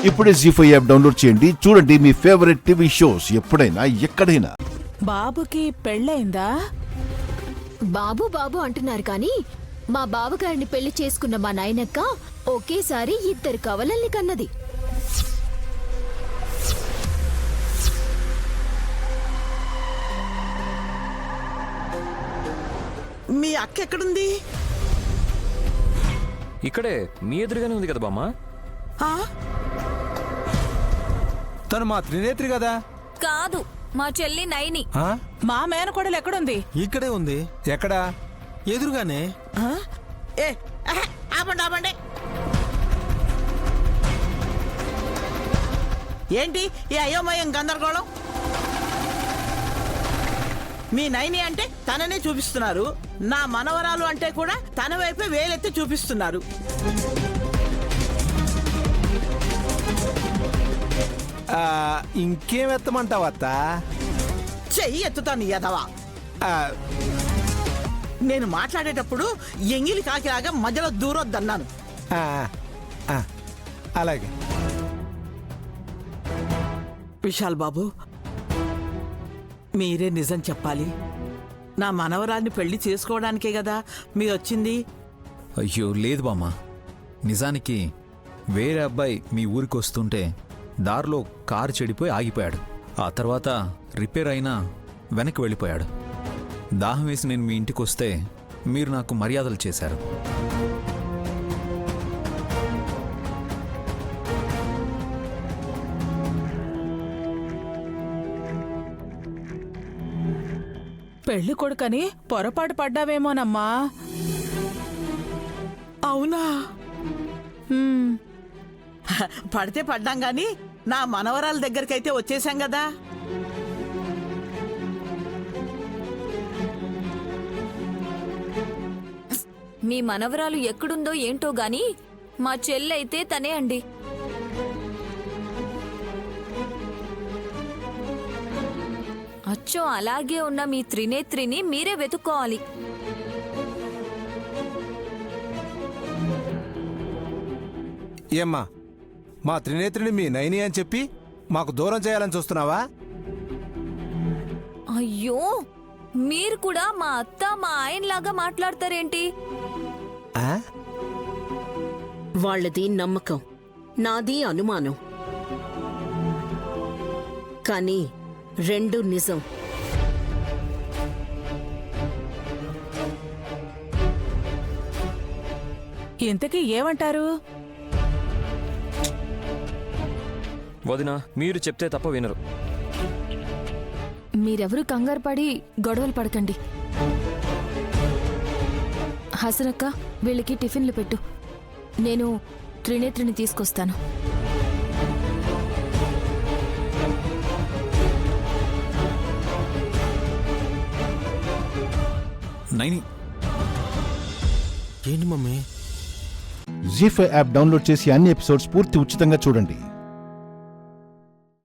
ఇప్పుడే జీ5 app download చేయండి. చూడండి మీ ఫేవరెట్ టీవీ షోస్ ఎప్పుడైనా ఎక్కడైనా. బాబుకి పెళ్ళైందా? బాబు బాబు అంటున్నారు కానీ మా బావగారిని పెళ్లి చేసుకున్న మా నాయనక్క ఒకేసారి 2 కవలల్ని కన్నది. మీ అక్క ఎక్కడుంది? ఇక్కడే మీ ఎదురుగానే ఉంది కదా బామ్మ. తను మా త్రినేత్రి కదా? కాదు, మా చెల్లి నైని. మా మేనకోడలు ఎక్కడుంది? ఇక్కడే ఉంది. ఎక్కడా? ఎదురుగానే. ఆపండి. ఏంటి ఈ అయోమయం గందరగోళం? మీ నైని అంటే తననే చూపిస్తున్నారు, నా మనవరాలు అంటే కూడా తన వైపే వేలెత్తి చూపిస్తున్నారు. ఇంకేం ఎత్తమంటావత్తా? చెయ్యి ఎత్తుతాను యదవా. నేను మాట్లాడేటప్పుడు ఎంగిలి కాకిలాగా మధ్యలో దూరొద్దన్నాను. అలాగే. విశాల్ బాబు, మీరే నిజం చెప్పాలి. నా మనవరాల్ని పెళ్లి చేసుకోవడానికే కదా మీరు వచ్చింది? అయ్యో లేదు బామ్మ, నిజానికి వేరే అబ్బాయి మీ ఊరికి వస్తుంటే దారిలో కారు చెడిపోయి ఆగిపోయాడు. ఆ తర్వాత రిపేర్ అయినా వెనక్కి వెళ్ళిపోయాడు. దాహం వేసి నేను మీ ఇంటికి వస్తే మీరు నాకు మర్యాదలు చేశారు. పెళ్లి కొడుకని పొరపాటు పడ్డావేమోనమ్మా. అవునా? పడితే పడ్డాం గాని నా మనవరాల దగ్గరికైతే వచ్చేసాం కదా. మీ మనవరాలు ఎక్కడుందో ఏంటో గాని మా చెల్లైతే తనే అండి. అచ్చో అలాగే ఉన్న మీ త్రినేత్రిని మీరే వెతుక్కోవాలి. ఏమ్మా, మా త్రినేత్రిని మీ నైని అని చెప్పి మాకు దూరం చేయాలని చూస్తున్నావా? అయ్యో, మీరు కూడా మా అత్త మా ఆయనలాగా మాట్లాడతారేంటి? వాళ్ళది నమ్మకం, నాది అనుమానం, కానీ 2 నిజం. ఇంతకీ ఏమంటారు? వదినా, మీరు చెప్తే తప్ప వినరు. మీరెవరూ కంగారు పడి గొడవలు పడకండి. హసనక్క, వీళ్ళకి టిఫిన్లు పెట్టు, నేను త్రినేత్రిని తీసుకొస్తాను. నైని. ఏంటి మమ్మీ? జీ5 యాప్ డౌన్లోడ్ చేసి అన్ని ఎపిసోడ్స్ పూర్తి ఉచితంగా చూడండి.